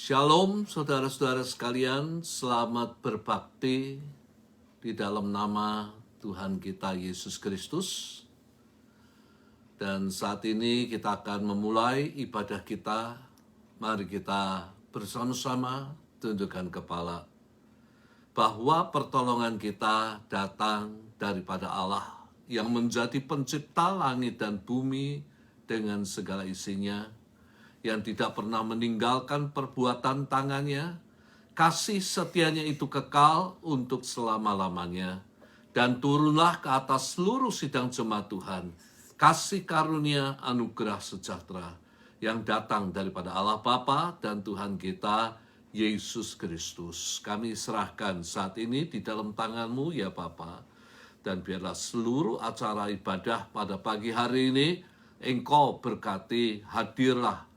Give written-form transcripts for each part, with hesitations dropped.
Shalom saudara-saudara sekalian, selamat berbakti di dalam nama Tuhan kita Yesus Kristus. Dan saat ini kita akan memulai ibadah kita. Mari kita bersama-sama tundukkan kepala. Bahwa pertolongan kita datang daripada Allah yang menjadi pencipta langit dan bumi dengan segala isinya, yang tidak pernah meninggalkan perbuatan tangannya. Kasih setianya itu kekal untuk selama-lamanya. Dan turunlah ke atas seluruh sidang jemaat Tuhan kasih karunia anugerah sejahtera yang datang daripada Allah Bapa dan Tuhan kita Yesus Kristus. Kami serahkan saat ini di dalam tangan-Mu ya Bapa. Dan biarlah seluruh acara ibadah pada pagi hari ini Engkau berkati, hadirlah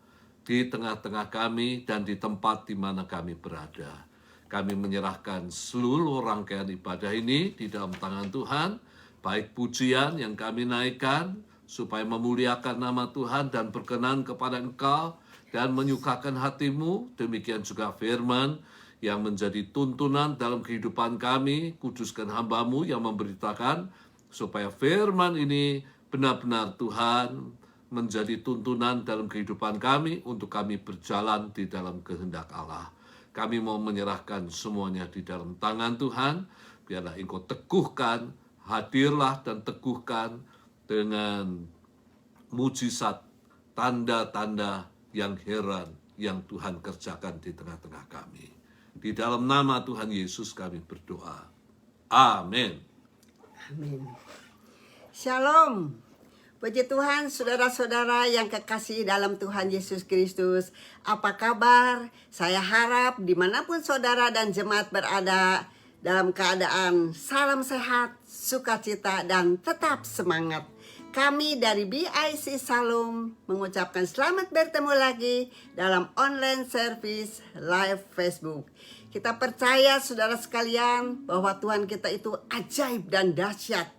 di tengah-tengah kami dan di tempat di mana kami berada. Kami menyerahkan seluruh rangkaian ibadah ini di dalam tangan Tuhan, baik pujian yang kami naikkan supaya memuliakan nama Tuhan dan berkenan kepada Engkau dan menyukakan hati-Mu, demikian juga firman yang menjadi tuntunan dalam kehidupan kami. Kuduskan hamba-Mu yang memberitakan supaya firman ini benar-benar Tuhan menjadi tuntunan dalam kehidupan kami untuk kami berjalan di dalam kehendak Allah. Kami mau menyerahkan semuanya di dalam tangan Tuhan. Biarlah Engkau teguhkan, hadirlah dan teguhkan dengan mujizat, tanda-tanda yang heran yang Tuhan kerjakan di tengah-tengah kami. Di dalam nama Tuhan Yesus kami berdoa. Amin. Amin. Shalom. Puji Tuhan, saudara-saudara yang kekasih dalam Tuhan Yesus Kristus. Apa kabar? Saya harap dimanapun saudara dan jemaat berada dalam keadaan salam sehat, sukacita, dan tetap semangat. Kami dari BIC Salom mengucapkan selamat bertemu lagi dalam online service live Facebook. Kita percaya saudara sekalian bahwa Tuhan kita itu ajaib dan dahsyat,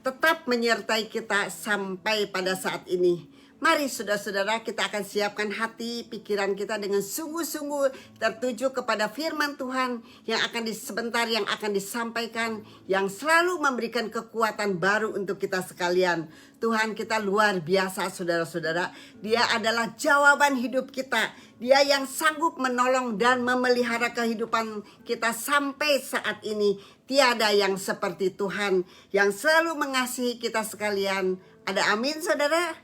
tetap menyertai kita sampai pada saat ini. Mari saudara-saudara, kita akan siapkan hati, pikiran kita dengan sungguh-sungguh tertuju kepada firman Tuhan yang sebentar yang akan disampaikan, yang selalu memberikan kekuatan baru untuk kita sekalian. Tuhan kita luar biasa saudara-saudara. Dia adalah jawaban hidup kita. Dia yang sanggup menolong dan memelihara kehidupan kita sampai saat ini. Tiada yang seperti Tuhan yang selalu mengasihi kita sekalian. Ada amin saudara?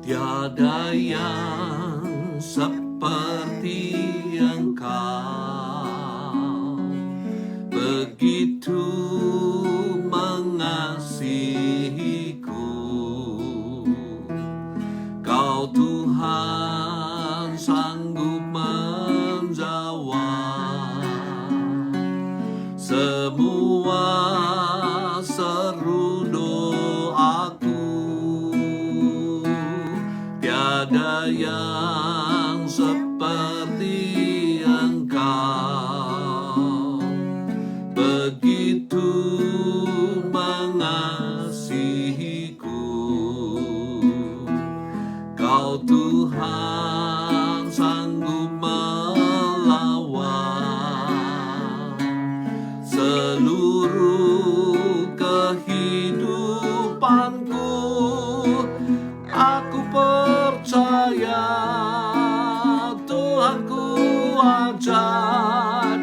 Tiada yang seperti Engkau, begitu mengasihiku. Kau Tuhan sanggup menjawab semua seru doaku. Tiada yang seperti Engkau, begitu mengasihiku. Kau Tuhan sanggup melawan seluruh kehidupanku. Aku percaya Tuhanku ajaib.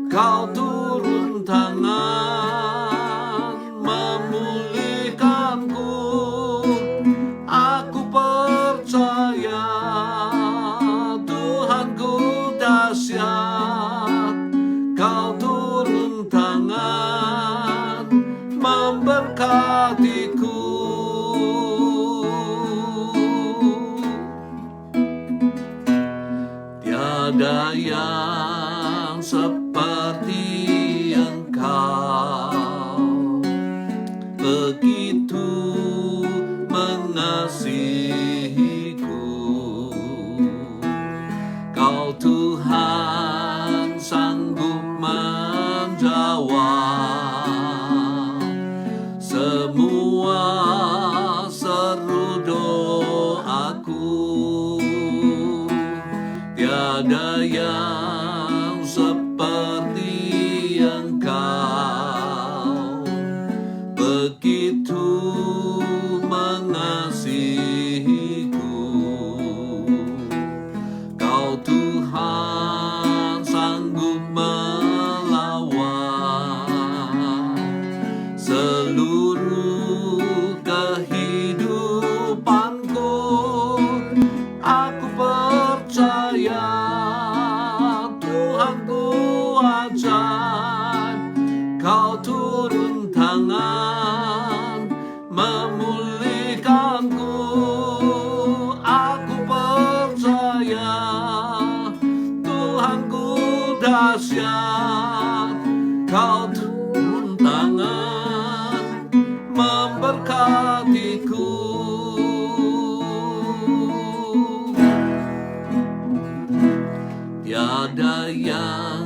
Kau turun tangan memulihkanku. Aku percaya Tuhanku dahsyat. Kau turun tangan memberkatiku. Tiada yang seperti Engkau, begitu mengasihiku. Kau Tuhan yang seperti Engkau, begitu mengasihiku. Kau Tuhan sanggup melawan seluruh kehidupanku. Aku percaya Tuhanku ajaib. Kau turun tangan memulihkanku. Aku percaya Tuhanku dahsyat. Kau turun tangan memberkatiku. Tiada yang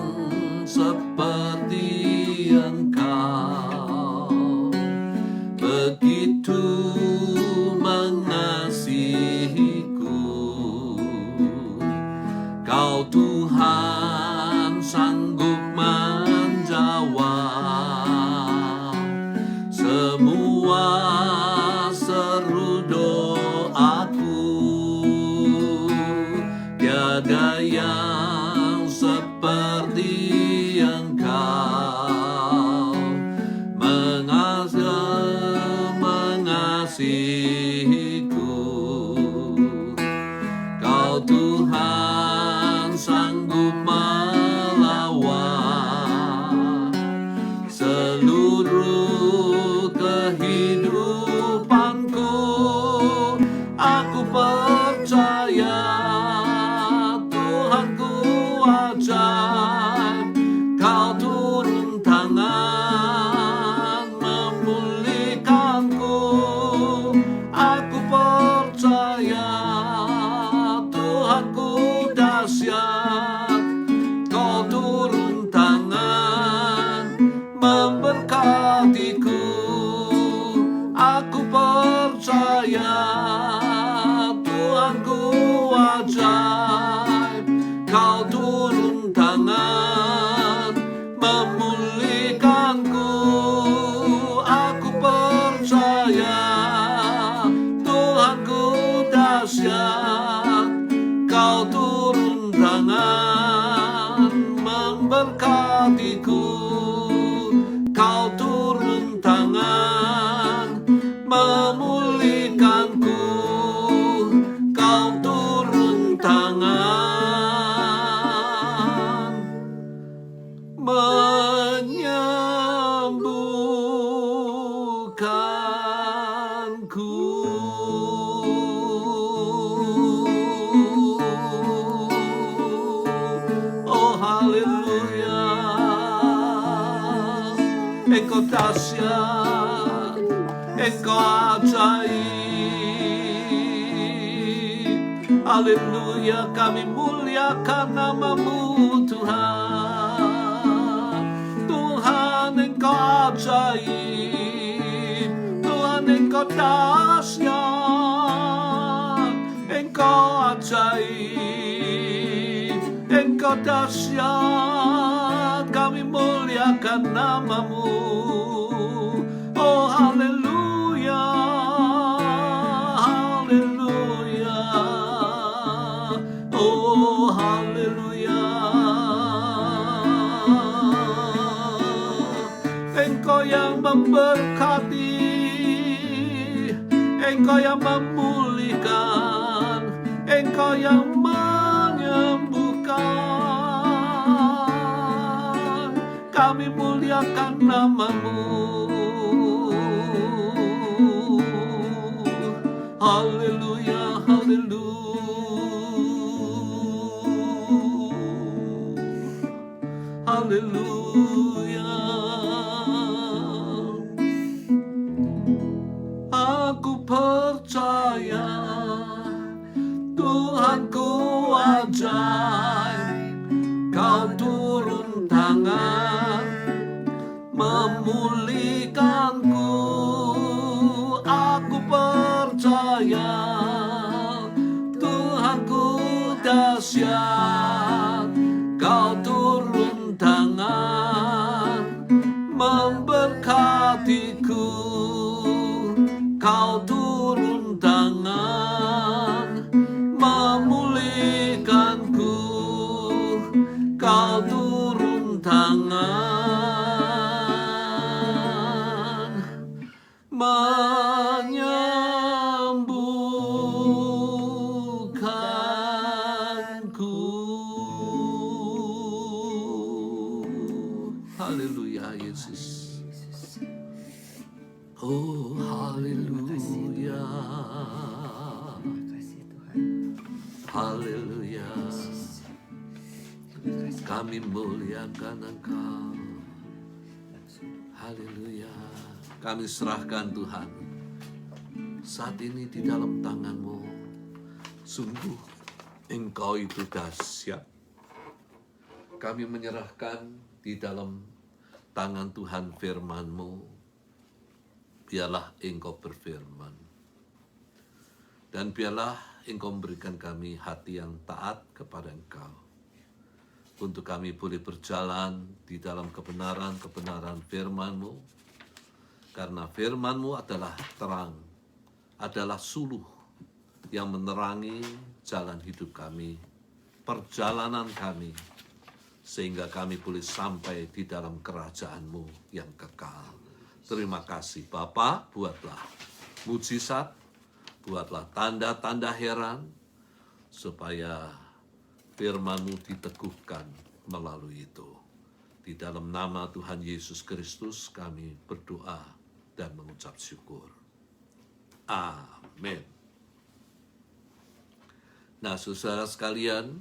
seperti Engkau, begitu mengasihiku. Kau Tuhan sanggup menjawab semua seru doaku. Tiada yang seperti Engkau, mengasihiku. Kau Tuhan sanggup melawan seluruh kehidupanku. Aku percaya Tuhanku ajaib. Kau turun tangan memulihkanku. Aku percaya Tuhanku dahsyat. Kau turun tangan memberkatiku. Aku percaya Tuhanku ajaib. Kau turun tangan memulihkanku. Aku percaya Tuhanku dahsyat. Kau turun tangan memberkatiku. Kau turun tangan memulihkanku. Kau turun tangan menyembuhkanku. Oh haleluya, Engkau dahsyat, Engkau ajaib. Haleluya, kami muliakan nama-Mu Tuhan. Tuhan Engkau ajaib, Tuhan Engkau dahsyat, Engkau ajaib, Engkau dahsyat. Kami muliakan nama-Mu. Oh haleluya, haleluya, oh haleluya. Engkau yang memberkati, Engkau yang memulihkan, Engkau yang menyembuhkan. Kami muliakan nama-Mu. Haleluya, haleluya, haleluya. Aku percaya Tuhanku ajaib. Kau turun tangan memulihkanku. Aku percaya Tuhanku dahsyat. Kau turun tangan menyembuhkanku. Haleluya Yesus. Oh haleluya. Kasih Tuhan. Haleluya. Kami muliakan Engkau. Haleluya. Kami serahkan Tuhan saat ini di dalam tangan-Mu. Sungguh Engkau itu dahsyat. Kami menyerahkan di dalam tangan Tuhan firman-Mu. Biarlah Engkau berfirman. Dan biarlah Engkau memberikan kami hati yang taat kepada Engkau. Untuk kami boleh berjalan di dalam kebenaran-kebenaran firman-Mu. Karena firman-Mu adalah terang, adalah suluh yang menerangi jalan hidup kami, perjalanan kami, sehingga kami boleh sampai di dalam kerajaan-Mu yang kekal. Terima kasih Bapa, buatlah mujizat, buatlah tanda-tanda heran, supaya firman-Mu diteguhkan melalui itu. Di dalam nama Tuhan Yesus Kristus kami berdoa dan mengucap syukur. Amin. Nah, saudara sekalian,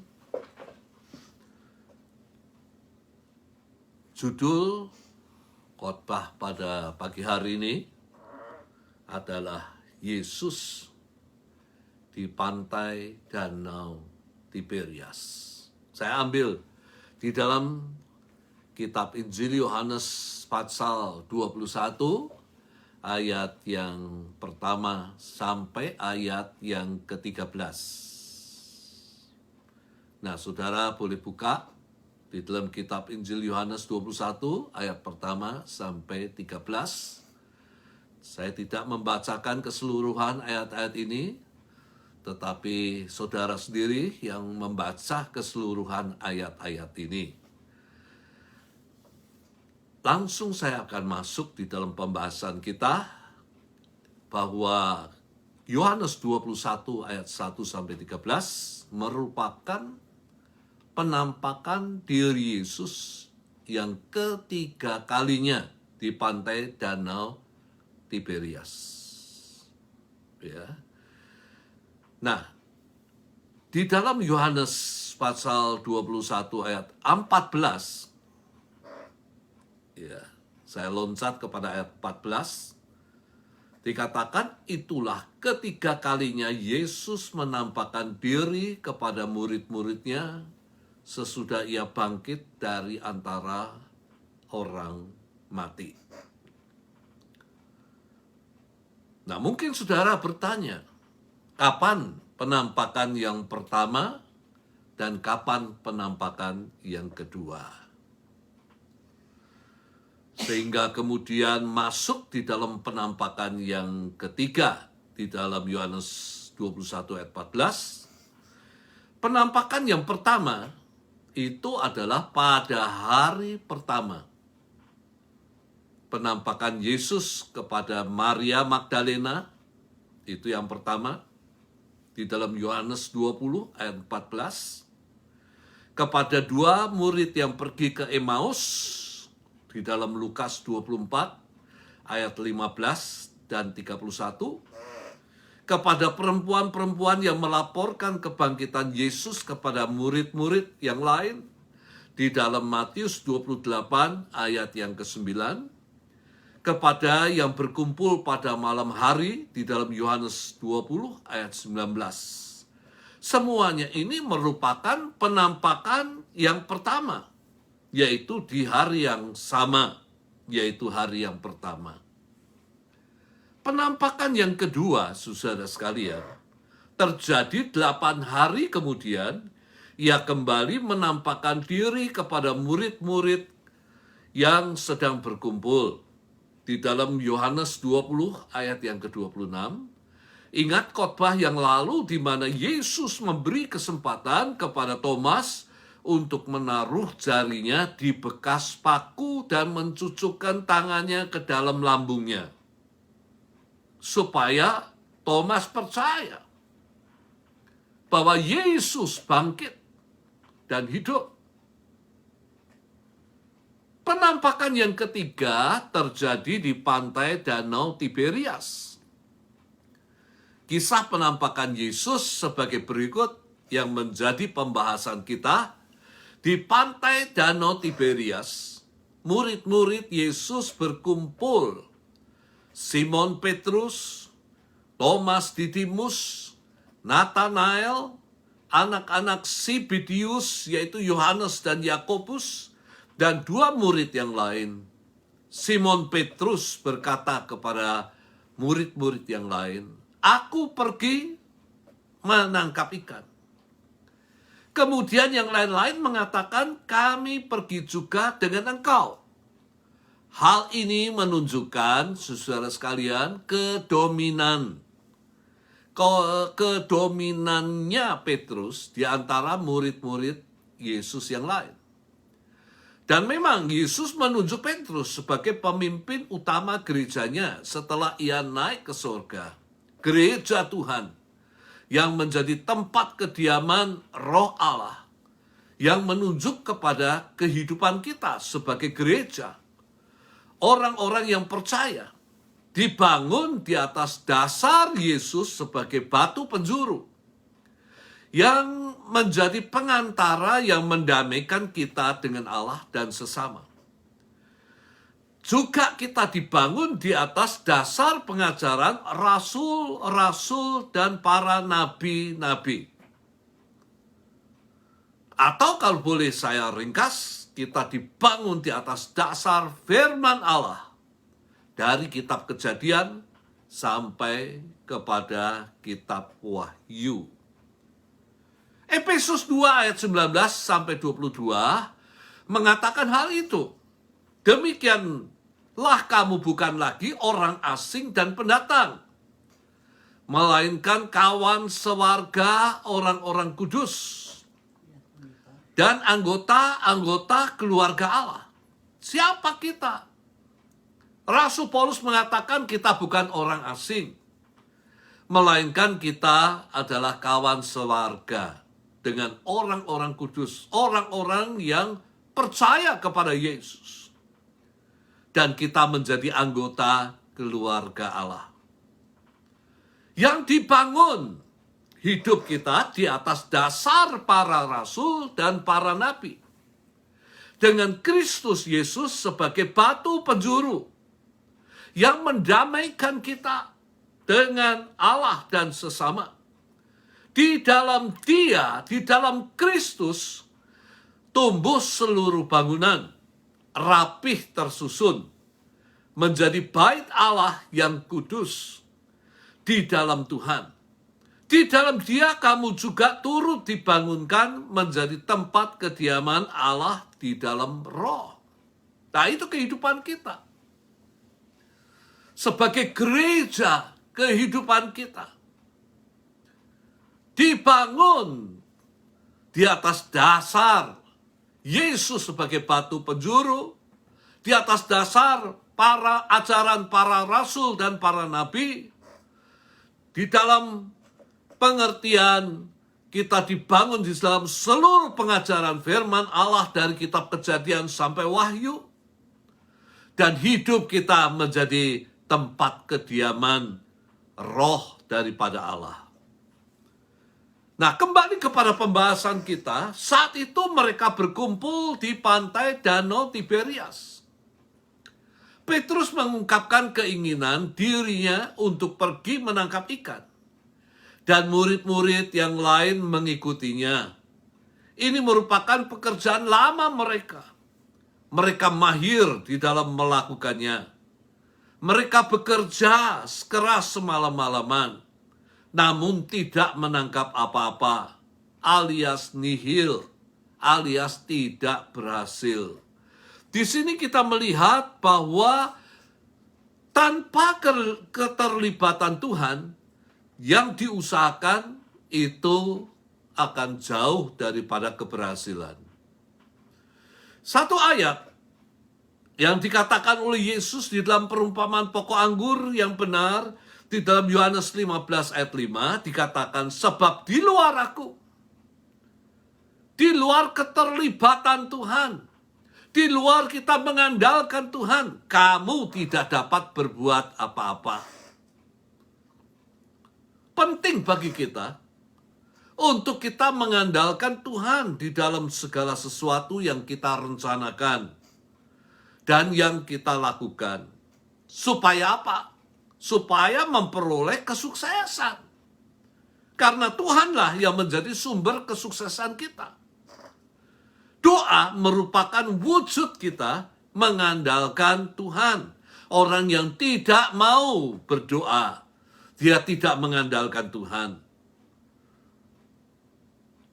judul khotbah pada pagi hari ini adalah Yesus di pantai Danau Tiberias. Saya ambil di dalam kitab Injil Yohanes pasal 21 ayat yang pertama sampai ayat yang ke-13. Nah, saudara boleh buka di dalam kitab Injil Yohanes 21 ayat pertama sampai 13. Saya tidak membacakan keseluruhan ayat-ayat ini, tetapi saudara sendiri yang membaca keseluruhan ayat-ayat ini. Langsung saya akan masuk di dalam pembahasan kita bahwa Yohanes 21 ayat 1 sampai 13 merupakan penampakan diri Yesus yang ketiga kalinya di pantai Danau Tiberias. Ya. Nah, di dalam Yohanes pasal 21 ayat 14, ya, saya loncat kepada ayat 14, dikatakan itulah ketiga kalinya Yesus menampakkan diri kepada murid-muridnya sesudah ia bangkit dari antara orang mati. Nah, mungkin saudara bertanya, kapan penampakan yang pertama dan kapan penampakan yang kedua? Sehingga kemudian masuk di dalam penampakan yang ketiga di dalam Yohanes 21 ayat 14. Penampakan yang pertama itu adalah pada hari pertama. Penampakan Yesus kepada Maria Magdalena, itu yang pertama. Di dalam Yohanes 20 ayat 14, kepada dua murid yang pergi ke Emmaus, di dalam Lukas 24 ayat 15 dan 31, kepada perempuan-perempuan yang melaporkan kebangkitan Yesus kepada murid-murid yang lain, di dalam Matius 28 ayat yang ke-9, kepada yang berkumpul pada malam hari di dalam Yohanes 20 ayat 19. Semuanya ini merupakan penampakan yang pertama, yaitu di hari yang sama, yaitu hari yang pertama. Penampakan yang kedua, saudara sekalian, terjadi 8 hari kemudian, ia kembali menampakkan diri kepada murid-murid yang sedang berkumpul. Di dalam Yohanes 20 ayat yang ke-26, ingat khotbah yang lalu di mana Yesus memberi kesempatan kepada Thomas untuk menaruh jarinya di bekas paku dan mencucukkan tangannya ke dalam lambungnya. Supaya Thomas percaya bahwa Yesus bangkit dan hidup. Penampakan yang ketiga terjadi di pantai Danau Tiberias. Kisah penampakan Yesus sebagai berikut yang menjadi pembahasan kita. Di pantai Danau Tiberias, murid-murid Yesus berkumpul. Simon Petrus, Thomas Didimus, Nathanael, anak-anak Zebedeus yaitu Yohanes dan Yakobus, dan dua murid yang lain. Simon Petrus berkata kepada murid-murid yang lain, "Aku pergi menangkap ikan." Kemudian yang lain-lain mengatakan, "Kami pergi juga dengan engkau." Hal ini menunjukkan, saudara sekalian, kedominannya Petrus di antara murid-murid Yesus yang lain. Dan memang Yesus menunjuk Petrus sebagai pemimpin utama gerejanya setelah ia naik ke surga. Gereja Tuhan yang menjadi tempat kediaman Roh Allah, yang menunjuk kepada kehidupan kita sebagai gereja. Orang-orang yang percaya dibangun di atas dasar Yesus sebagai batu penjuru, yang menjadi pengantara yang mendamaikan kita dengan Allah dan sesama. Juga kita dibangun di atas dasar pengajaran rasul-rasul dan para nabi-nabi. Atau kalau boleh saya ringkas, kita dibangun di atas dasar firman Allah. Dari kitab Kejadian sampai kepada kitab Wahyu. Efesus 2 ayat 19 sampai 22 mengatakan hal itu. Demikianlah kamu bukan lagi orang asing dan pendatang, melainkan kawan sewarga orang-orang kudus dan anggota-anggota keluarga Allah. Siapa kita? Rasul Paulus mengatakan kita bukan orang asing, melainkan kita adalah kawan sewarga dengan orang-orang kudus, orang-orang yang percaya kepada Yesus. Dan kita menjadi anggota keluarga Allah. Yang dibangun hidup kita di atas dasar para rasul dan para nabi. Dengan Kristus Yesus sebagai batu penjuru yang mendamaikan kita dengan Allah dan sesama. Di dalam Dia, di dalam Kristus, tumbuh seluruh bangunan, rapih tersusun, menjadi bait Allah yang kudus di dalam Tuhan. Di dalam Dia kamu juga turut dibangunkan menjadi tempat kediaman Allah di dalam Roh. Nah, itu kehidupan kita. Sebagai gereja, kehidupan kita dibangun di atas dasar Yesus sebagai batu penjuru, di atas dasar para ajaran para rasul dan para nabi. Di dalam pengertian kita dibangun di dalam seluruh pengajaran firman Allah dari kitab Kejadian sampai Wahyu. Dan hidup kita menjadi tempat kediaman roh daripada Allah. Nah, kembali kepada pembahasan kita, saat itu mereka berkumpul di pantai Danau Tiberias. Petrus mengungkapkan keinginan dirinya untuk pergi menangkap ikan. Dan murid-murid yang lain mengikutinya. Ini merupakan pekerjaan lama mereka. Mereka mahir di dalam melakukannya. Mereka bekerja keras semalam-malaman, namun tidak menangkap apa-apa, alias nihil, alias tidak berhasil. Di sini kita melihat bahwa tanpa keterlibatan Tuhan, yang diusahakan itu akan jauh daripada keberhasilan. Satu ayat yang dikatakan oleh Yesus di dalam perumpamaan pokok anggur yang benar, di dalam Yohanes 15 ayat 5 dikatakan, sebab di luar aku, di luar keterlibatan Tuhan, di luar kita mengandalkan Tuhan, kamu tidak dapat berbuat apa-apa. Penting bagi kita untuk kita mengandalkan Tuhan di dalam segala sesuatu yang kita rencanakan dan yang kita lakukan. Supaya apa? Supaya memperoleh kesuksesan. Karena Tuhanlah yang menjadi sumber kesuksesan kita. Doa merupakan wujud kita mengandalkan Tuhan. Orang yang tidak mau berdoa, dia tidak mengandalkan Tuhan.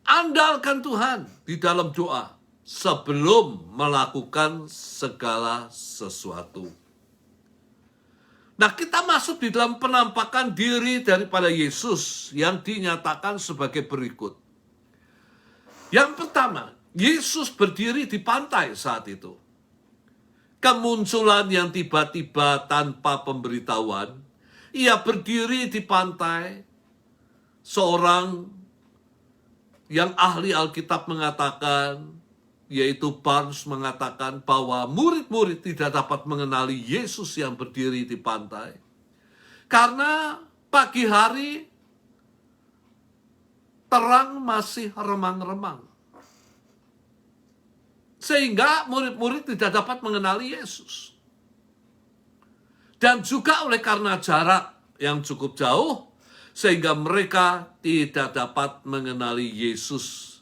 Andalkan Tuhan di dalam doa sebelum melakukan segala sesuatu. Nah, kita masuk di dalam penampakan diri daripada Yesus yang dinyatakan sebagai berikut. Yang pertama, Yesus berdiri di pantai saat itu. Kemunculan yang tiba-tiba tanpa pemberitahuan. Ia berdiri di pantai. Seorang yang ahli Alkitab mengatakan, yaitu Barnes mengatakan bahwa murid-murid tidak dapat mengenali Yesus yang berdiri di pantai. Karena pagi hari terang masih remang-remang. Sehingga murid-murid tidak dapat mengenali Yesus. Dan juga oleh karena jarak yang cukup jauh, sehingga mereka tidak dapat mengenali Yesus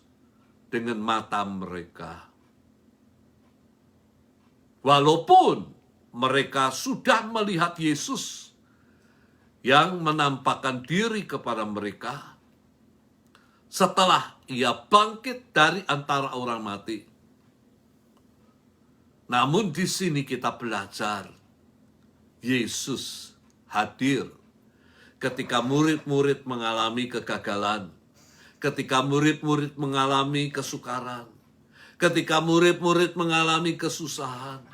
dengan mata mereka. Walaupun mereka sudah melihat Yesus yang menampakkan diri kepada mereka setelah ia bangkit dari antara orang mati. Namun di sini kita belajar Yesus hadir ketika murid-murid mengalami kegagalan, ketika murid-murid mengalami kesukaran, ketika murid-murid mengalami kesusahan,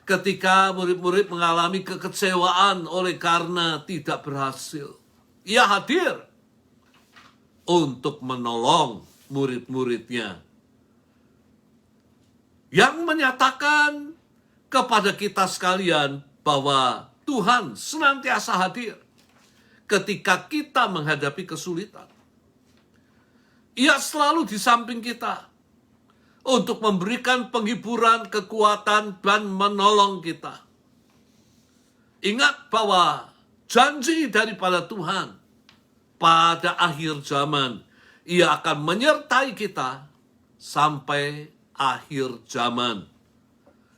ketika murid-murid mengalami kekecewaan oleh karena tidak berhasil. Ia hadir untuk menolong murid-muridnya, yang menyatakan kepada kita sekalian bahwa Tuhan senantiasa hadir ketika kita menghadapi kesulitan. Ia selalu di samping kita untuk memberikan penghiburan, kekuatan, dan menolong kita. Ingat bahwa janji daripada Tuhan pada akhir zaman, Ia akan menyertai kita sampai akhir zaman.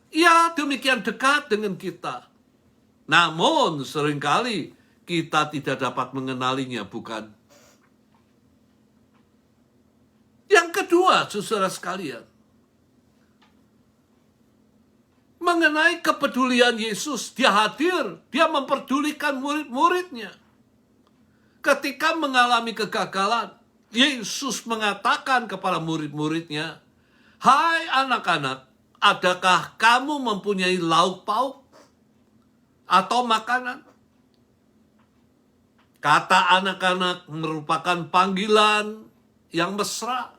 Ia demikian dekat dengan kita. Namun seringkali kita tidak dapat mengenalinya, bukan? Yang kedua, saudara sekalian, mengenai kepedulian Yesus, dia hadir, dia memperdulikan murid-muridnya. Ketika mengalami kegagalan, Yesus mengatakan kepada murid-muridnya, "Hai anak-anak, adakah kamu mempunyai lauk pauk atau makanan?" Kata anak-anak merupakan panggilan yang mesra.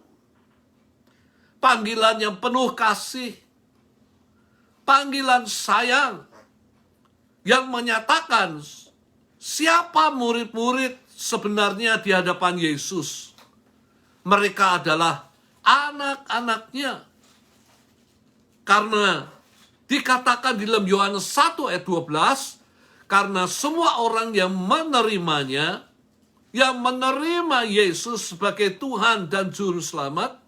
Panggilan yang penuh kasih. Panggilan sayang. Yang menyatakan siapa murid-murid sebenarnya di hadapan Yesus. Mereka adalah anak-anaknya. Karena dikatakan di dalam Yohanes 1 ayat 12, karena semua orang yang menerimanya, yang menerima Yesus sebagai Tuhan dan Juru Selamat,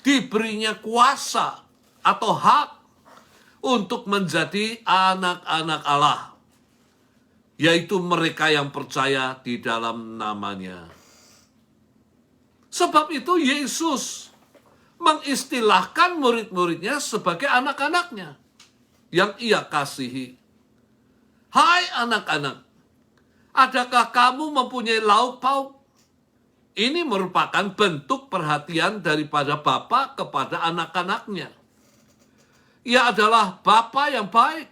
diberinya kuasa atau hak untuk menjadi anak-anak Allah, yaitu mereka yang percaya di dalam namanya. Sebab itu Yesus mengistilahkan murid-muridnya sebagai anak-anaknya yang Ia kasihi. Hai anak-anak, adakah kamu mempunyai lauk pauk? Ini merupakan bentuk perhatian daripada Bapa kepada anak-anaknya. Ia adalah Bapa yang baik,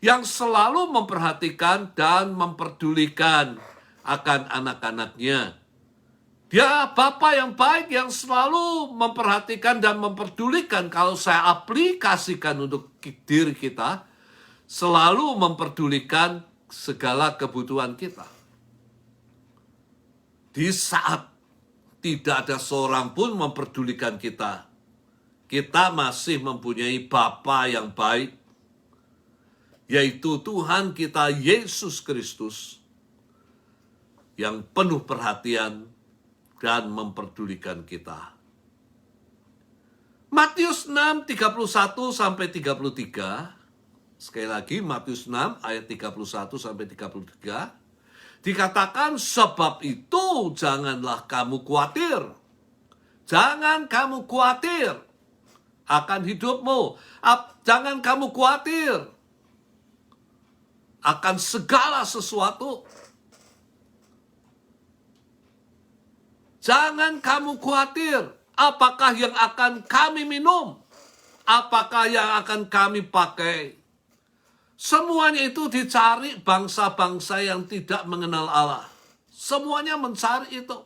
yang selalu memperhatikan dan memperdulikan akan anak-anaknya. Dia Bapa yang baik yang selalu memperhatikan dan memperdulikan. Kalau saya aplikasikan untuk diri kita, selalu memperdulikan segala kebutuhan kita. Di saat tidak ada seorang pun memperdulikan kita, kita masih mempunyai Bapa yang baik, yaitu Tuhan kita Yesus Kristus, yang penuh perhatian dan memperdulikan kita. Matius 6, 31-33. Sekali lagi, Matius 6 ayat 31-33. Dikatakan, sebab itu janganlah kamu khawatir. Jangan kamu khawatir akan hidupmu. Jangan kamu khawatir akan segala sesuatu. Jangan kamu khawatir, apakah yang akan kami minum? Apakah yang akan kami pakai? Semuanya itu dicari bangsa-bangsa yang tidak mengenal Allah. Semuanya mencari itu.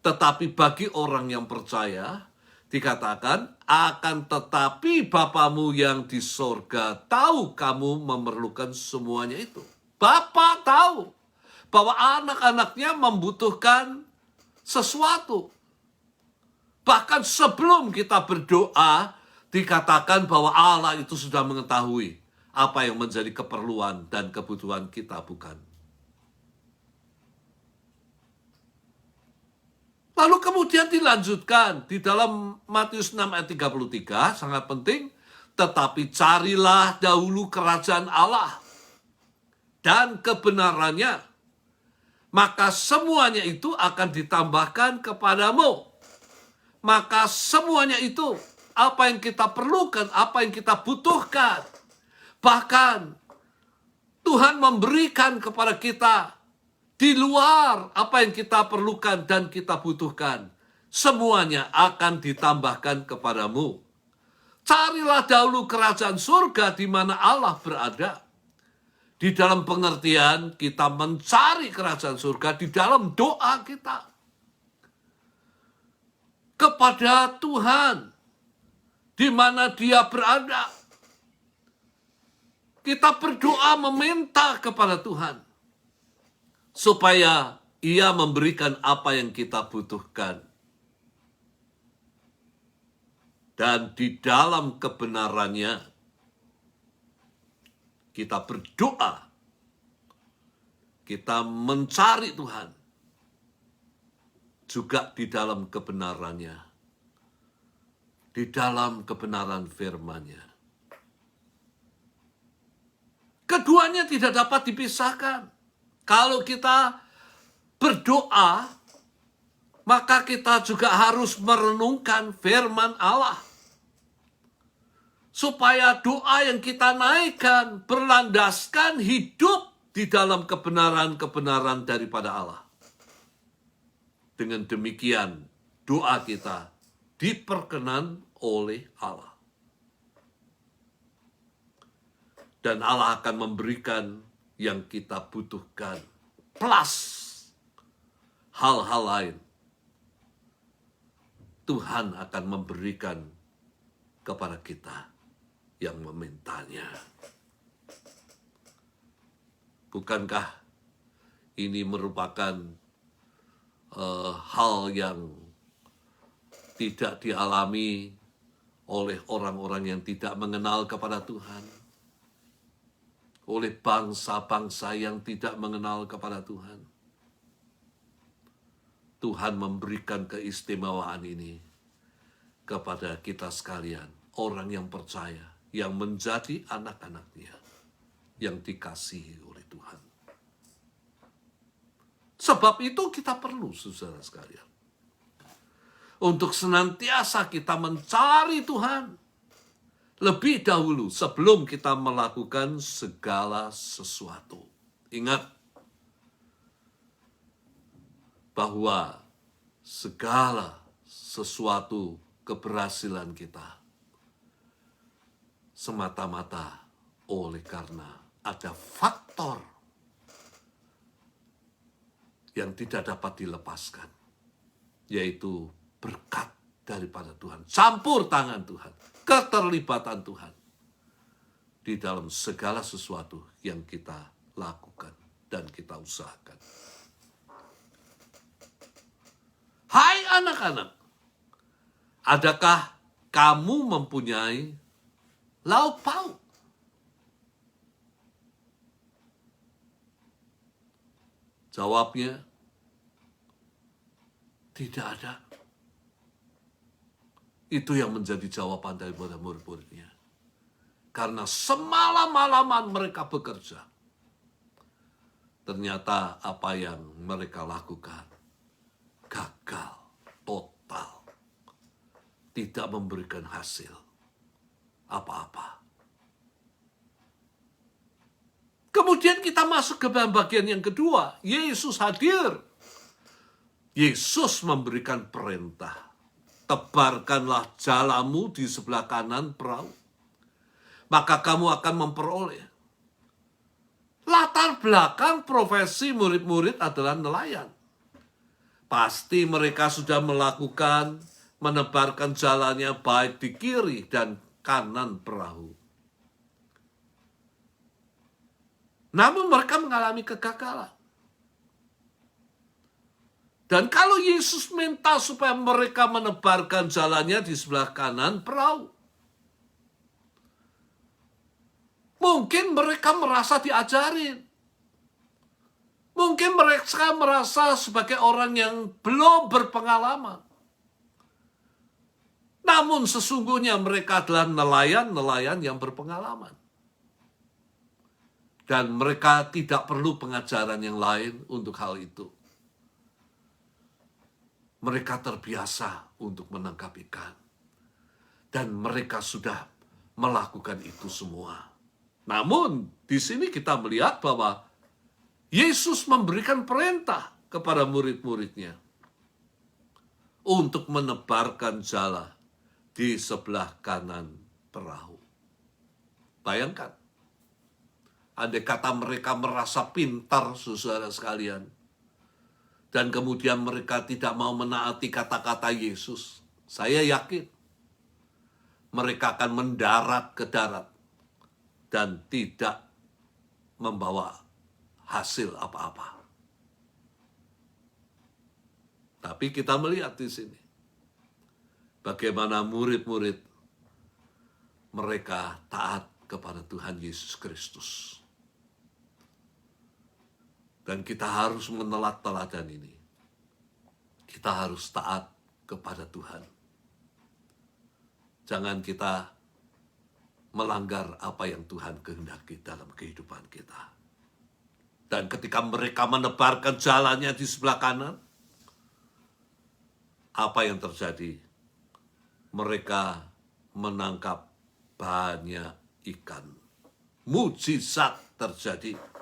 Tetapi bagi orang yang percaya, dikatakan, akan tetapi Bapamu yang di sorga tahu kamu memerlukan semuanya itu. Bapa tahu bahwa anak-anaknya membutuhkan sesuatu. Bahkan sebelum kita berdoa, dikatakan bahwa Allah itu sudah mengetahui apa yang menjadi keperluan dan kebutuhan kita, bukan? Lalu kemudian dilanjutkan di dalam Matius 6 ayat 33, sangat penting. Tetapi carilah dahulu kerajaan Allah dan kebenarannya, maka semuanya itu akan ditambahkan kepadamu. Maka semuanya itu, apa yang kita perlukan, apa yang kita butuhkan, bahkan Tuhan memberikan kepada kita di luar apa yang kita perlukan dan kita butuhkan, semuanya akan ditambahkan kepadamu. Carilah dahulu kerajaan surga di mana Allah berada. Di dalam pengertian kita mencari kerajaan surga di dalam doa kita kepada Tuhan di mana Dia berada. Kita berdoa meminta kepada Tuhan supaya Ia memberikan apa yang kita butuhkan. Dan di dalam kebenarannya kita berdoa, kita mencari Tuhan, juga di dalam kebenarannya, di dalam kebenaran firman-Nya. Keduanya tidak dapat dipisahkan. Kalau kita berdoa, maka kita juga harus merenungkan firman Allah. Supaya doa yang kita naikkan berlandaskan hidup di dalam kebenaran-kebenaran daripada Allah. Dengan demikian, doa kita diperkenan oleh Allah. Dan Allah akan memberikan yang kita butuhkan. Plus hal-hal lain. Tuhan akan memberikan kepada kita yang memintanya. Bukankah ini merupakan hal yang tidak dialami oleh orang-orang yang tidak mengenal kepada Tuhan? Oleh bangsa-bangsa yang tidak mengenal kepada Tuhan? Tuhan memberikan keistimewaan ini kepada kita sekalian, orang yang percaya, yang menjadi anak-anaknya, yang dikasihi oleh Tuhan. Sebab itu kita perlu, saudara sekalian, untuk senantiasa kita mencari Tuhan lebih dahulu sebelum kita melakukan segala sesuatu. Ingat bahwa segala sesuatu keberhasilan kita semata-mata oleh karena ada faktor yang tidak dapat dilepaskan, yaitu berkat daripada Tuhan, campur tangan Tuhan, keterlibatan Tuhan di dalam segala sesuatu yang kita lakukan dan kita usahakan. Hai anak-anak, adakah kamu mempunyai lauk pauk? Jawabnya, tidak ada. Itu yang menjadi jawaban daripada murid-muridnya. Karena semalam-malaman mereka bekerja. Ternyata apa yang mereka lakukan gagal total. Tidak memberikan hasil apa-apa. Kemudian kita masuk ke bagian yang kedua. Yesus hadir. Yesus memberikan perintah. Tebarkanlah jalamu di sebelah kanan perahu. Maka kamu akan memperoleh. Latar belakang profesi murid-murid adalah nelayan. Pasti mereka sudah melakukan, menebarkan jalannya baik di kiri dan kanan perahu. Namun mereka mengalami kegagalan. Dan kalau Yesus minta supaya mereka menebarkan jalannya di sebelah kanan perahu, mungkin mereka merasa diajarin. Mungkin mereka merasa sebagai orang yang belum berpengalaman. Namun sesungguhnya mereka adalah nelayan-nelayan yang berpengalaman. Dan mereka tidak perlu pengajaran yang lain untuk hal itu. Mereka terbiasa untuk menangkap ikan. Dan mereka sudah melakukan itu semua. Namun di sini kita melihat bahwa Yesus memberikan perintah kepada murid-muridnya untuk menebarkan jala di sebelah kanan perahu. Bayangkan, andai kata mereka merasa pintar, saudara sekalian, dan kemudian mereka tidak mau menaati kata-kata Yesus, saya yakin mereka akan mendarat ke darat dan tidak membawa hasil apa-apa. Tapi kita melihat di sini bagaimana murid-murid mereka taat kepada Tuhan Yesus Kristus. Dan kita harus menelat teladan ini. Kita harus taat kepada Tuhan. Jangan kita melanggar apa yang Tuhan kehendaki dalam kehidupan kita. Dan ketika mereka menebarkan jalannya di sebelah kanan, apa yang terjadi? Mereka menangkap banyak ikan. Mujizat terjadi.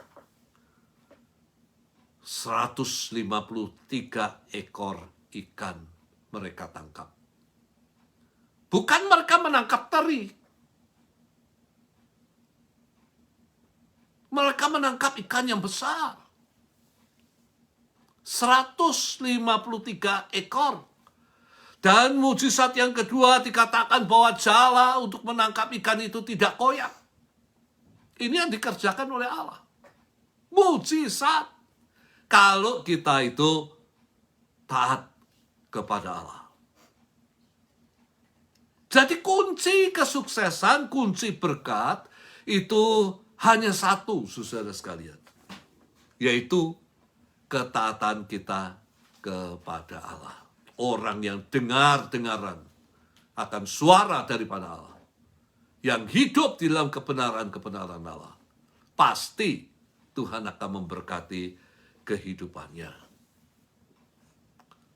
153 ekor ikan mereka tangkap. Bukan mereka menangkap teri. Mereka menangkap ikan yang besar. 153 ekor. Dan mujizat yang kedua dikatakan bahwa jala untuk menangkap ikan itu tidak koyak. Ini yang dikerjakan oleh Allah. Mujizat. Kalau kita itu taat kepada Allah. Jadi kunci kesuksesan, kunci berkat itu hanya satu, saudara sekalian. Yaitu ketaatan kita kepada Allah. Orang yang dengar-dengaran akan suara daripada Allah. Yang hidup di dalam kebenaran-kebenaran Allah. Pasti Tuhan akan memberkati kehidupannya.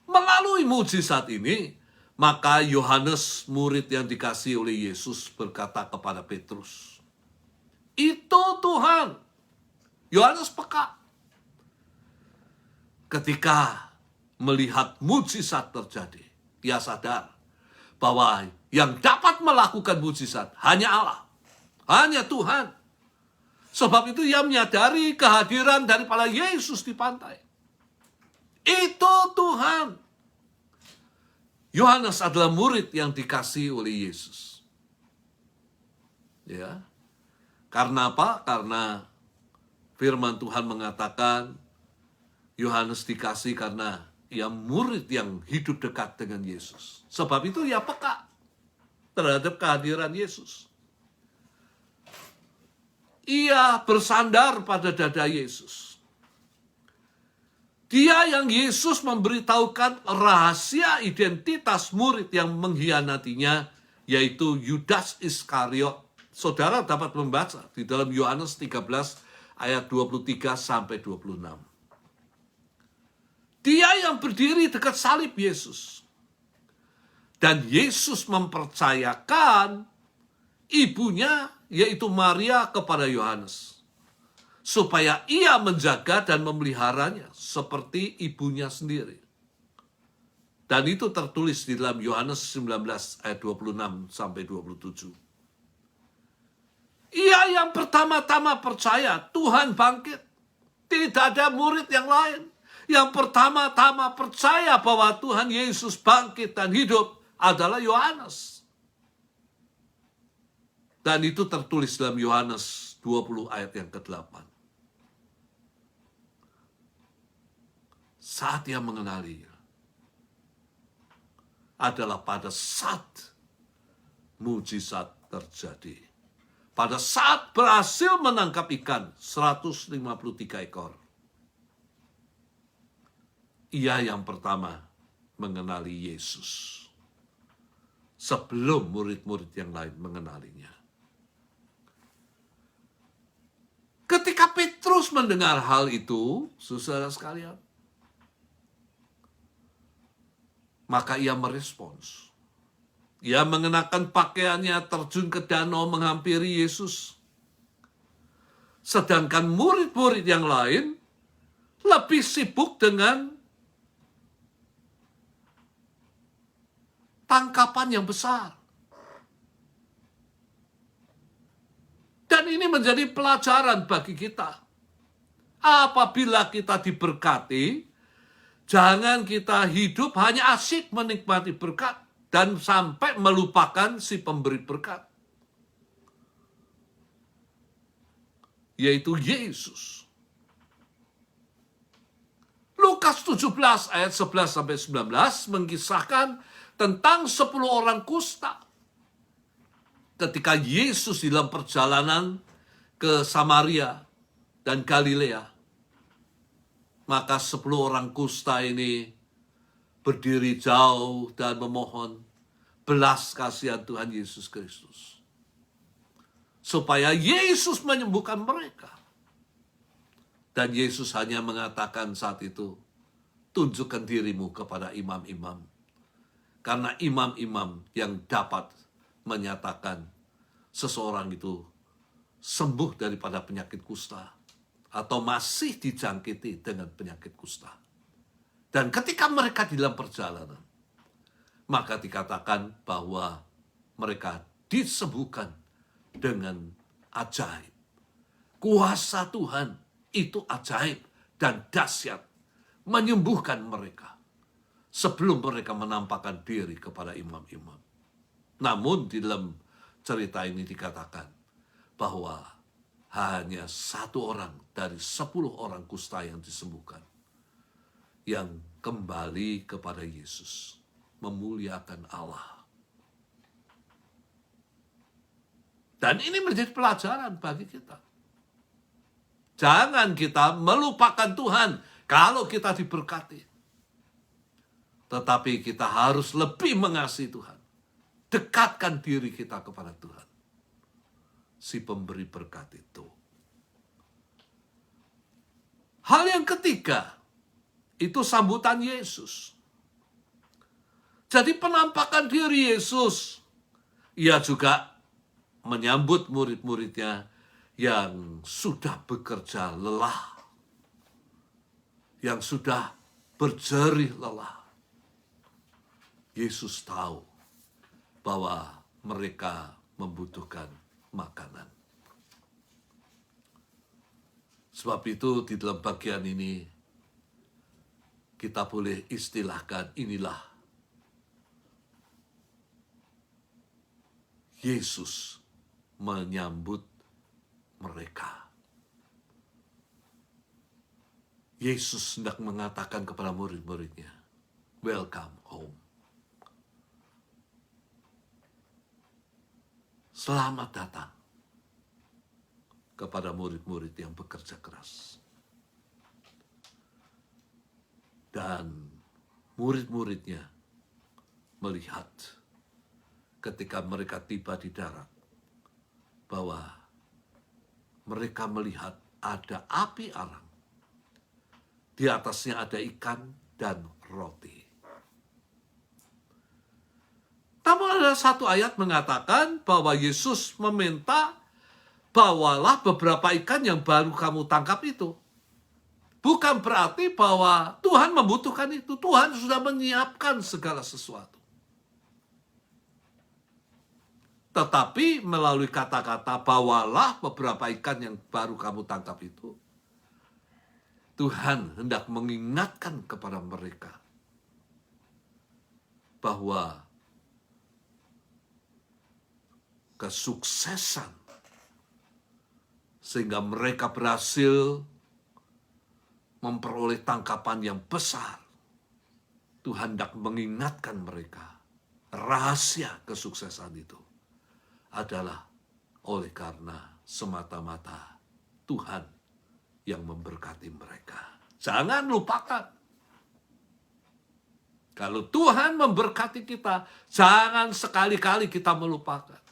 Melalui mujizat ini, maka Yohanes, murid yang dikasihi oleh Yesus, berkata kepada Petrus, "Itu Tuhan." Yohanes peka. Ketika melihat mujizat terjadi, dia sadar bahwa yang dapat melakukan mujizat hanya Allah. hanya Tuhan. Sebab itu ia menyadari kehadiran daripada Yesus di pantai. Itu Tuhan. Yohanes adalah murid yang dikasihi oleh Yesus. Ya. Karena apa? Karena firman Tuhan mengatakan Yohanes dikasihi karena ia murid yang hidup dekat dengan Yesus. Sebab itu ia peka terhadap kehadiran Yesus. Ia bersandar pada dada Yesus. Dia yang Yesus memberitahukan rahasia identitas murid yang mengkhianatinya, yaitu Yudas Iskariot. Saudara dapat membaca di dalam Yohanes 13 ayat 23 sampai 26. Dia yang berdiri dekat salib Yesus. Dan Yesus mempercayakan ibunya, yaitu Maria, kepada Yohanes, supaya ia menjaga dan memeliharanya seperti ibunya sendiri. Dan itu tertulis di dalam Yohanes 19 ayat 26 sampai 27. Ia yang pertama-tama percaya Tuhan bangkit. Tidak ada murid yang lain. Yang pertama-tama percaya bahwa Tuhan Yesus bangkit dan hidup adalah Yohanes. Dan itu tertulis dalam Yohanes 20 ayat yang ke-8. Saat ia mengenalinya adalah pada saat mujizat terjadi. Pada saat berhasil menangkap ikan 153 ekor. Ia yang pertama mengenali Yesus. Sebelum murid-murid yang lain mengenalinya. Ketika Petrus mendengar hal itu, saudara sekalian, maka ia merespons. Ia mengenakan pakaiannya, terjun ke danau menghampiri Yesus. Sedangkan murid-murid yang lain lebih sibuk dengan tangkapan yang besar. Dan ini menjadi pelajaran bagi kita. Apabila kita diberkati, jangan kita hidup hanya asyik menikmati berkat dan sampai melupakan si pemberi berkat, yaitu Yesus. Lukas 17 ayat 11 sampai 19 mengisahkan tentang 10 orang kusta. Ketika Yesus dalam perjalanan ke Samaria dan Galilea, maka 10 orang kusta ini berdiri jauh dan memohon belas kasihan Tuhan Yesus Kristus, supaya Yesus menyembuhkan mereka. Dan Yesus hanya mengatakan saat itu, tunjukkan dirimu kepada imam-imam. Karena imam-imam yang dapat menyatakan seseorang itu sembuh daripada penyakit kusta atau masih dijangkiti dengan penyakit kusta. Dan ketika mereka di dalam perjalanan, maka dikatakan bahwa mereka disembuhkan dengan ajaib. Kuasa Tuhan itu ajaib dan dahsyat menyembuhkan mereka sebelum mereka menampakkan diri kepada imam-imam. Namun di dalam cerita ini dikatakan bahwa hanya 1 orang dari 10 orang kusta yang disembuhkan yang kembali kepada Yesus, memuliakan Allah. Dan ini menjadi pelajaran bagi kita. Jangan kita melupakan Tuhan kalau kita diberkati. Tetapi kita harus lebih mengasihi Tuhan. Dekatkan diri kita kepada Tuhan, si pemberi berkat itu. Hal yang ketiga, itu sambutan Yesus. Jadi penampakan diri Yesus, ia juga menyambut murid-muridnya yang sudah bekerja lelah, yang sudah berjerih lelah. Yesus tahu bahwa mereka membutuhkan makanan. Sebab itu di dalam bagian ini kita boleh istilahkan inilah Yesus menyambut mereka. Yesus hendak mengatakan kepada murid-muridnya, welcome home. Selamat datang kepada murid-murid yang bekerja keras. Dan murid-muridnya melihat ketika mereka tiba di darat bahwa mereka melihat ada api arang. Di atasnya ada ikan dan roti. Namun ada satu ayat mengatakan bahwa Yesus meminta, bawalah beberapa ikan yang baru kamu tangkap itu. Bukan berarti bahwa Tuhan membutuhkan itu. Tuhan sudah menyiapkan segala sesuatu. Tetapi melalui kata-kata bawalah beberapa ikan yang baru kamu tangkap itu, Tuhan hendak mengingatkan kepada mereka bahwa kesuksesan sehingga mereka berhasil memperoleh tangkapan yang besar. Tuhan hendak mengingatkan mereka rahasia kesuksesan itu adalah oleh karena semata-mata Tuhan yang memberkati mereka. Jangan lupakan. Kalau Tuhan memberkati kita, jangan sekali-kali kita melupakan.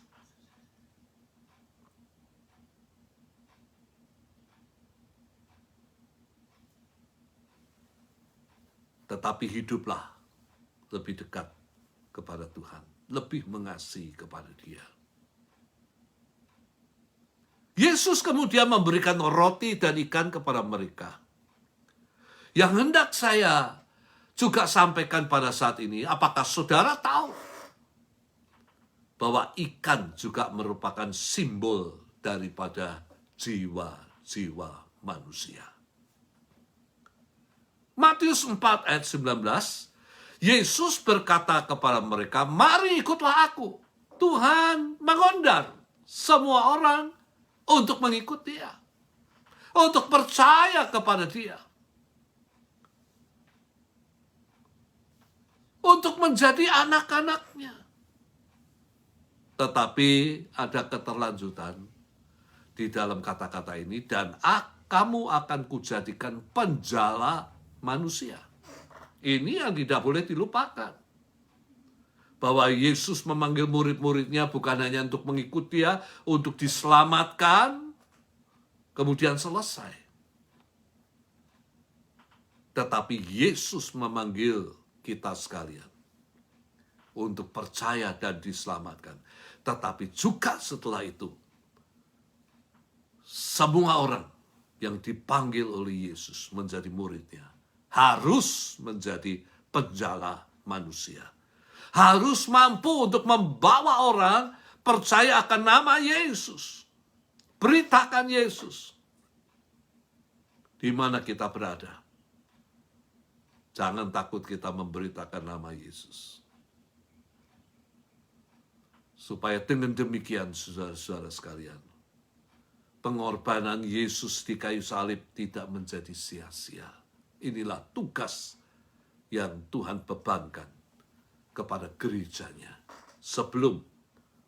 Tetapi hiduplah lebih dekat kepada Tuhan, lebih mengasihi kepada Dia. Yesus kemudian memberikan roti dan ikan kepada mereka. Yang hendak saya juga sampaikan pada saat ini, apakah saudara tahu bahwa ikan juga merupakan simbol daripada jiwa-jiwa manusia? Matius 4 ayat 19, Yesus berkata kepada mereka, mari ikutlah aku. Tuhan mengundang semua orang untuk mengikut Dia, untuk percaya kepada Dia, untuk menjadi anak-anaknya. Tetapi ada keterlanjutan di dalam kata-kata ini, dan kamu akan kujadikan penjala manusia. Ini yang tidak boleh dilupakan. Bahwa Yesus memanggil murid-muridnya bukan hanya untuk mengikut Dia, untuk diselamatkan, kemudian selesai. Tetapi Yesus memanggil kita sekalian untuk percaya dan diselamatkan. Tetapi juga setelah itu, semua orang yang dipanggil oleh Yesus menjadi muridnya harus menjadi penjala manusia. Harus mampu untuk membawa orang percaya akan nama Yesus. Beritakan Yesus. Di mana kita berada. Jangan takut kita memberitakan nama Yesus. Supaya dengan demikian, saudara-saudara sekalian, pengorbanan Yesus di kayu salib tidak menjadi sia-sia. Inilah tugas yang Tuhan bebankan kepada gerejanya sebelum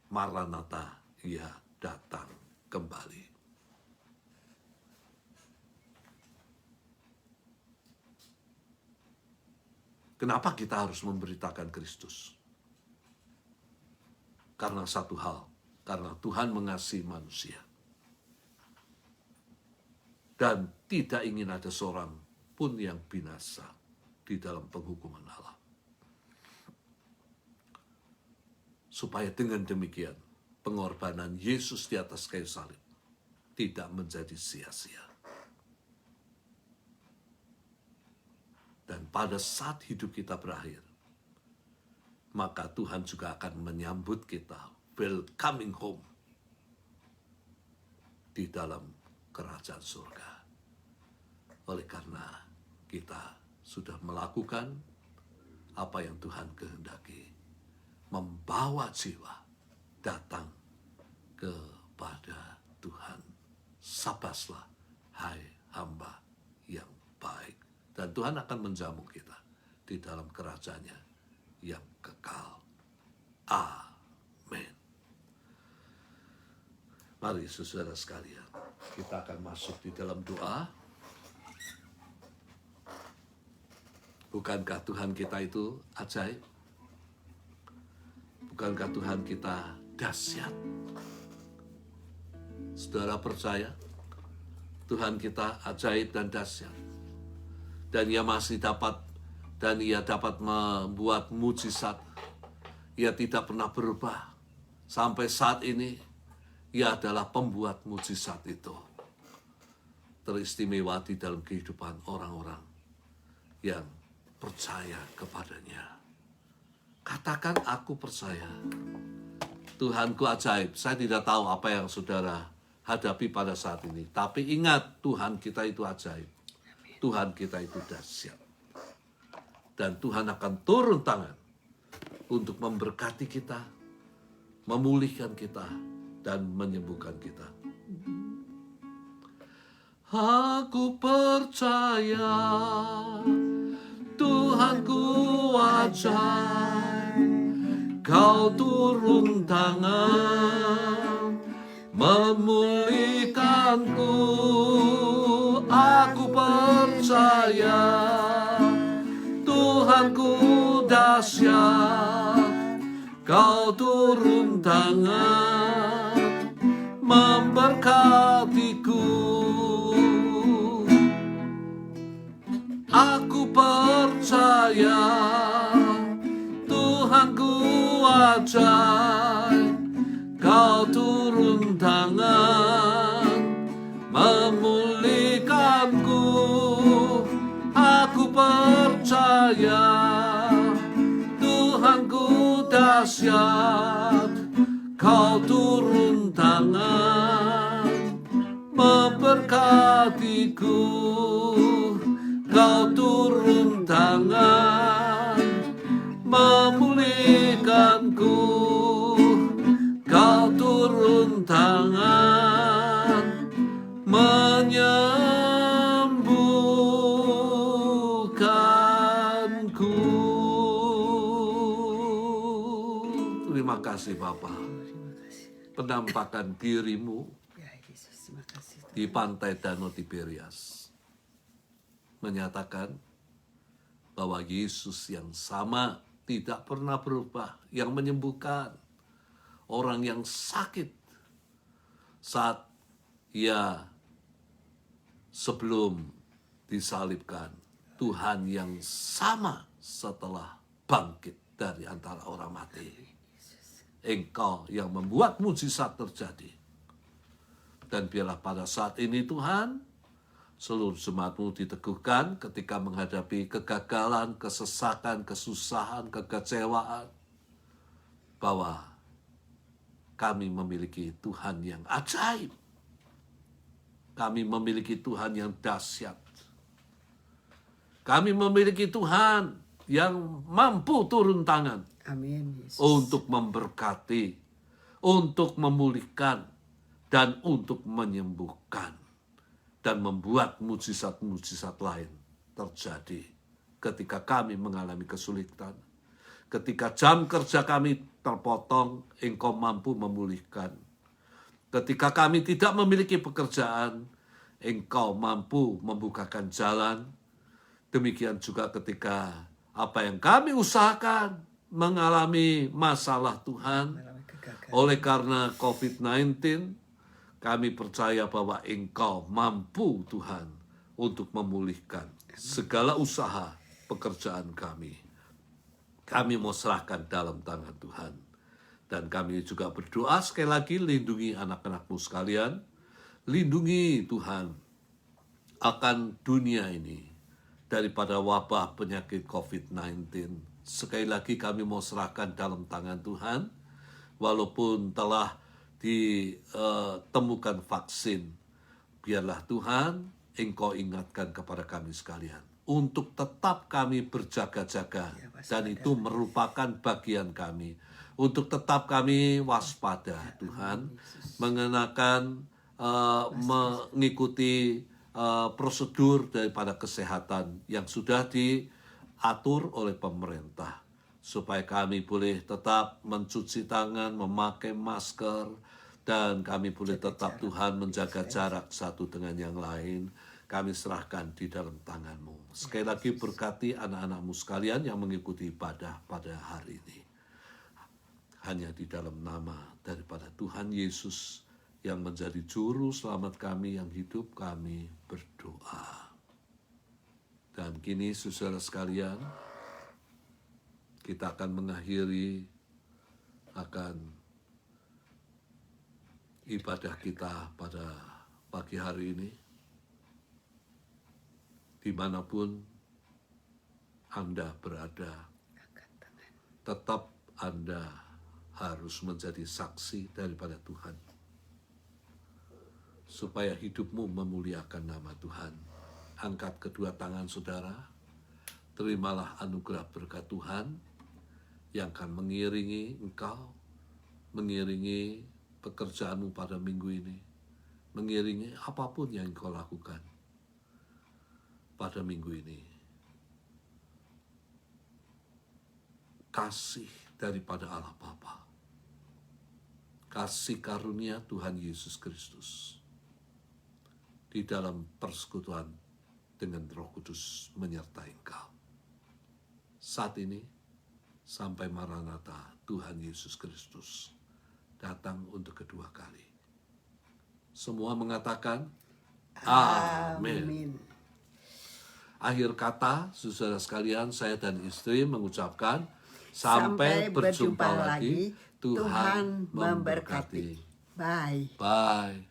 Maranatha Ia datang kembali. Kenapa kita harus memberitakan Kristus? Karena satu hal, karena Tuhan mengasihi manusia. Dan tidak ingin ada seorang pun yang binasa di dalam penghukuman Allah. Supaya dengan demikian, pengorbanan Yesus di atas kayu salib tidak menjadi sia-sia. Dan pada saat hidup kita berakhir, maka Tuhan juga akan menyambut kita, welcoming home, di dalam kerajaan surga. oleh karena kita sudah melakukan apa yang Tuhan kehendaki, membawa jiwa datang kepada Tuhan. Sabaslah, hai hamba yang baik. Dan Tuhan akan menjamu kita di dalam kerajaan-Nya yang kekal. Amin. Mari saudara sekalian, kita akan masuk di dalam doa. Bukankah Tuhan kita itu ajaib? Bukankah Tuhan kita dahsyat? Saudara percaya Tuhan kita ajaib dan dahsyat, dan Ia masih dapat, dan Ia dapat membuat mujizat. Ia tidak pernah berubah sampai saat ini. Ia adalah pembuat mujizat itu, teristimewa di dalam kehidupan orang-orang yang percaya kepadanya. Katakan, aku percaya. Tuhanku ajaib. Saya tidak tahu apa yang saudara hadapi pada saat ini. Tapi ingat, Tuhan kita itu ajaib. Tuhan kita itu dahsyat. Dan Tuhan akan turun tangan untuk memberkati kita, memulihkan kita, dan menyembuhkan kita. Aku percaya Tuhanku ajaib, Kau turun tangan memulihkanku. Aku percaya Tuhanku dahsyat, Kau turun tangan memberkatiku. Aku percaya Tuhanku ajaib, Kau turun tangan memulihkanku. Aku percaya Tuhanku dahsyat, Kau turun tangan memberkatiku. Kau turun tangan memulihkanku. Kau turun tangan menyembuhkanku. Terima kasih Bapa. Penampakan dirimu di pantai Danau Tiberias menyatakan bahwa Yesus yang sama tidak pernah berubah, yang menyembuhkan orang yang sakit saat Ia sebelum disalibkan. Tuhan yang sama setelah bangkit dari antara orang mati. Engkau yang membuat mujizat terjadi. Dan biarlah pada saat ini Tuhan, seluruh jemaat-Mu diteguhkan ketika menghadapi kegagalan, kesesakan, kesusahan, kekecewaan. Bahwa kami memiliki Tuhan yang ajaib. Kami memiliki Tuhan yang dahsyat. Kami memiliki Tuhan yang mampu turun tangan. Amin, Yesus. Untuk memberkati, untuk memulihkan, dan untuk menyembuhkan. Dan membuat mujizat-mujizat lain terjadi ketika kami mengalami kesulitan. Ketika jam kerja kami terpotong, Engkau mampu memulihkan. Ketika kami tidak memiliki pekerjaan, Engkau mampu membukakan jalan. Demikian juga ketika apa yang kami usahakan mengalami masalah Tuhan. Oleh karena COVID-19, kami percaya bahwa Engkau mampu Tuhan untuk memulihkan segala usaha pekerjaan kami. Kami mau serahkan dalam tangan Tuhan. Dan kami juga berdoa sekali lagi, lindungi anak-anak-Mu sekalian. Lindungi Tuhan akan dunia ini daripada wabah penyakit COVID-19. Sekali lagi kami mau serahkan dalam tangan Tuhan. Walaupun telah ditemukan vaksin, biarlah Tuhan, Engkau ingatkan kepada kami sekalian untuk tetap kami berjaga-jaga, dan itu merupakan bagian kami untuk tetap kami waspada, Tuhan, mengenakan mengikuti prosedur daripada kesehatan yang sudah diatur oleh pemerintah, supaya kami boleh tetap mencuci tangan, memakai masker, dan kami boleh tetap, Tuhan, menjaga jarak satu dengan yang lain. Kami serahkan di dalam tangan-Mu. Sekali lagi berkati anak-anak-Mu sekalian yang mengikuti ibadah pada hari ini. Hanya di dalam nama daripada Tuhan Yesus yang menjadi juru selamat kami yang hidup, kami berdoa. Dan kini saudara sekalian, kita akan mengakhiri akan ibadah kita pada pagi hari ini. Dimanapun Anda berada, tetap Anda harus menjadi saksi daripada Tuhan, supaya hidupmu memuliakan nama Tuhan. Angkat kedua tangan saudara, terimalah anugerah berkat Tuhan yang akan mengiringi engkau, mengiringi pekerjaanmu pada minggu ini, mengiringi apapun yang engkau lakukan pada minggu ini. Kasih daripada Allah Bapa, kasih karunia Tuhan Yesus Kristus di dalam persekutuan dengan Roh Kudus menyertai engkau saat ini sampai Maranatha Tuhan Yesus Kristus datang untuk kedua kali. Semua mengatakan amin. Akhir kata, saudara sekalian, saya dan istri mengucapkan sampai berjumpa lagi. Tuhan memberkati. Bye. Bye.